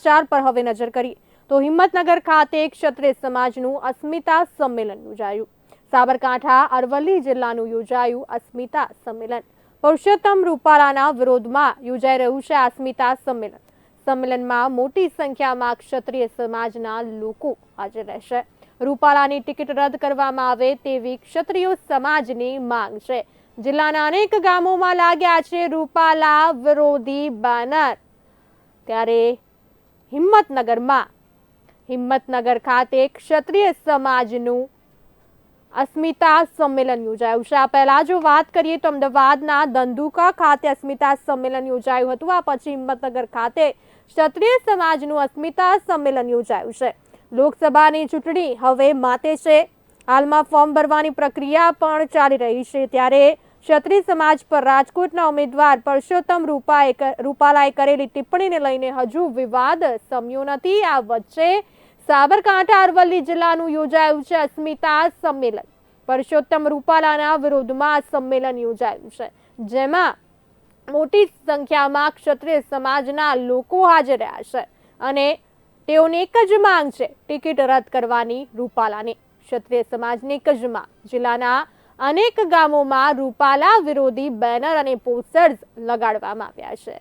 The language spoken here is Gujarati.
સમાચાર પર હવે નજર કરીએ તો હિંમતનગર ખાતે ક્ષત્રિય સમાજનું અસ્મિતા સંમેલન યોજાયું। સાબરકાંઠા અરવલ્લી જિલ્લાનું યોજાયું અસ્મિતા સંમેલન। પુરુષોત્તમ રૂપાલાના વિરોધમાં યોજાઈ રહ્યું છે અસ્મિતા સંમેલન। સંમેલનમાં મોટી સંખ્યામાં ક્ષત્રિય સમાજના લોકો હાજર રહેશે। રૂપાલાની ટિકિટ રદ કરવામાં આવે તેવી ક્ષત્રિય સમાજની માંગ છે। જિલ્લાના અનેક ગામોમાં લાગ્યા છે રૂપાલા વિરોધી બેનર। ત્યારે હિંમતનગર ખાતે ક્ષત્રિય સમાજનું અસ્મિતા સંમેલન યોજાયું છે। આ પહેલા જો વાત કરીએ તો અમદાવાદના ધંધુકા ખાતે અસ્મિતા સંમેલન યોજાયું હતું। આ પછી હિંમતનગર ખાતે ક્ષત્રિય સમાજનું અસ્મિતા સંમેલન યોજાયું છે। લોકસભાની ચૂંટણી હવે માતે છે। હાલમાં ફોર્મ ભરવાની પ્રક્રિયા પણ ચાલી રહી છે। ત્યારે ક્ષત્રિય સમાજ પર રાજકોટના ઉમેદવાર પુરુષોત્તમ રૂપાલાએ કરેલી ટિપ્પણીને લઈને હજુ વિવાદ શમ્યો નથી। આ વચ્ચે સાબરકાંઠા અરવલ્લી જિલ્લાનું યોજાયું છે અસ્મિતા સંમેલન। પુરુષોત્તમ રૂપાલાના વિરોધમાં સંમેલન યોજાયું છે, જેમાં મોટી સંખ્યામાં ક્ષત્રિય સમાજના લોકો હાજર રહ્યા છે અને તેઓની એક જ માંગ છે ટિકિટ રદ કરવાની રૂપાલાની। ક્ષત્રિય સમાજની એક જ માંગ। જિલ્લાના અનેક ગામોમાં રૂપાલા વિરોધી બેનર અને પોસ્ટર્સ લગાડવામાં આવ્યા છે।